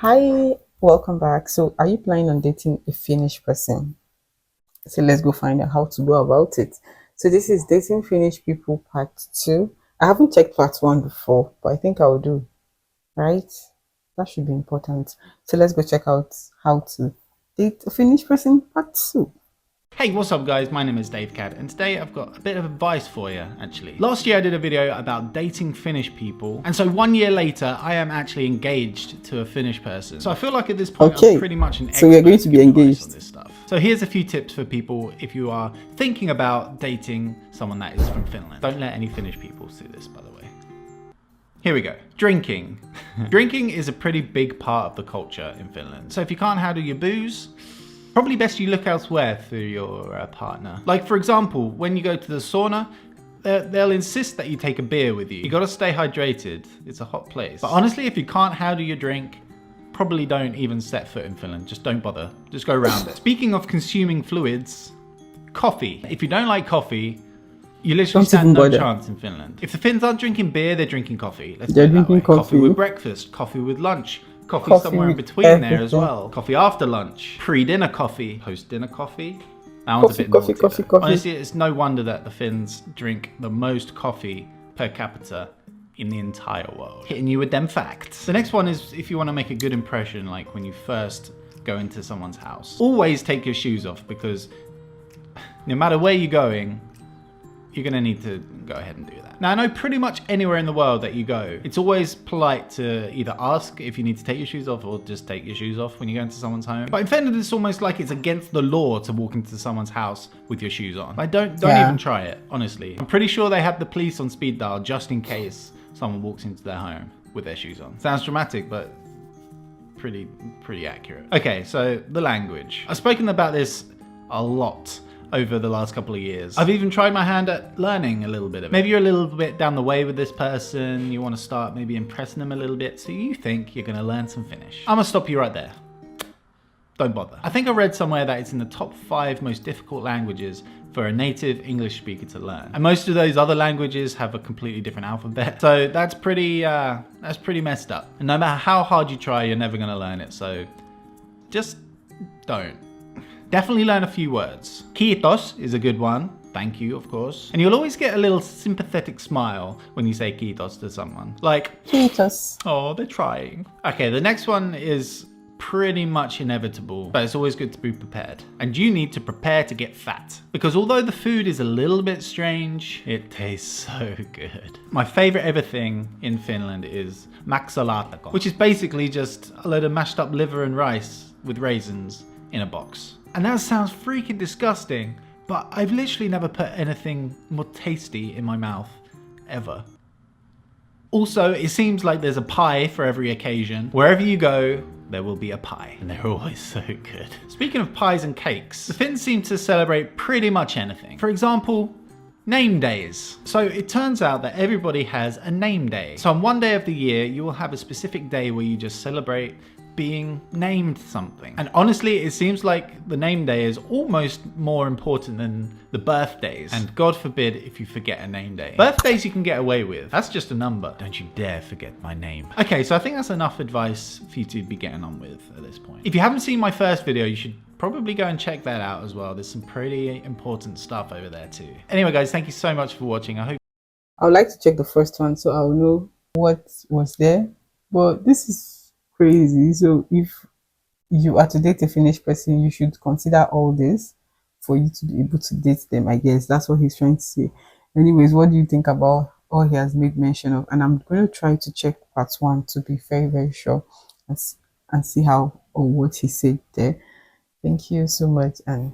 Hi, welcome back. So, are you planning on dating a Finnish person? So, let's go find out how to go about it. So, this is Dating Finnish People Part 2. I haven't checked Part 1 before, but I think I will do, right? That should be important. So, let's go check out how to date a Finnish person Part 2. Hey, what's up guys? My name is Dave Cad and today I've got a bit of advice for you actually. Last year I did a video about dating Finnish people, and so 1 year later I am actually engaged to a Finnish person. So I feel like at this point I'm pretty much an expert. So we're going to be engaged on this stuff. So here's a few tips for people if you are thinking about dating someone that is from Finland. Don't let any Finnish people see this, by the way. Here we go. Drinking. Drinking is a pretty big part of the culture in Finland. So if you can't handle your booze, probably best you look elsewhere for your partner. Like for example, when you go to the sauna, they'll insist that you take a beer with you. You gotta stay hydrated. It's a hot place. But honestly, if you can't handle your drink, probably don't even set foot in Finland. Just don't bother. Just go around it. Speaking of consuming fluids, coffee. If you don't like coffee, you literally stand no chance in Finland. If the Finns aren't drinking beer, they're drinking coffee. They're drinking coffee. Coffee with breakfast, coffee with lunch. Coffee somewhere in between there as well. Coffee after lunch, pre-dinner coffee, post-dinner coffee. That one's a bit naughty. Coffee. Honestly, it's no wonder that the Finns drink the most coffee per capita in the entire world. Hitting you with them facts. The next one is if you want to make a good impression, like when you first go into someone's house. Always take your shoes off, because no matter where you're going, you're gonna need to go ahead and do that. Now I know pretty much anywhere in the world that you go, it's always polite to either ask if you need to take your shoes off or just take your shoes off when you go into someone's home. But in Finland it's almost like it's against the law to walk into someone's house with your shoes on. Like don't even try it, honestly. I'm pretty sure they have the police on speed dial just in case someone walks into their home with their shoes on. Sounds dramatic, but pretty accurate. Okay, so the language. I've spoken about this a lot over the last couple of years. I've even tried my hand at learning a little bit of it. Maybe you're a little bit down the way with this person, you want to start maybe impressing them a little bit, so you think you're gonna learn some Finnish. I'm gonna stop you right there. Don't bother. I think I read somewhere that it's in the top 5 most difficult languages for a native English speaker to learn. And most of those other languages have a completely different alphabet. So that's pretty messed up. And no matter how hard you try, you're never gonna learn it, so just don't. Definitely learn a few words. Kiitos is a good one. Thank you, of course. And you'll always get a little sympathetic smile when you say kiitos to someone. Like, kiitos. Oh, they're trying. Okay, the next one is pretty much inevitable, but it's always good to be prepared. And you need to prepare to get fat. Because although the food is a little bit strange, it tastes so good. My favorite ever thing in Finland is maksalaatako, which is basically just a load of mashed up liver and rice with raisins in a box. And that sounds freaking disgusting, but I've literally never put anything more tasty in my mouth, ever. Also, it seems like there's a pie for every occasion. Wherever you go, there will be a pie, and they're always so good. Speaking of pies and cakes, the Finns seem to celebrate pretty much anything. For example, name days. So it turns out that everybody has a name day. So on one day of the year, you will have a specific day where you just celebrate being named something. And honestly, it seems like the name day is almost more important than the birthdays. And God forbid if you forget a name day. Birthdays you can get away with. That's just a number. Don't you dare forget my name. Okay, so I think that's enough advice for you to be getting on with at this point. If you haven't seen my first video, you should probably go and check that out as well. There's some pretty important stuff over there too. Anyway guys, thank you so much for watching. I would like to check the first one so I'll know what was there. But this is crazy. So if you are to date a Finnish person, you should consider all this for you to be able to date them. I guess that's what he's trying to say. Anyways, what do you think about all he has made mention of? And I'm going to try to check part 1 to be very sure and see how or what he said there. Thank you so much, and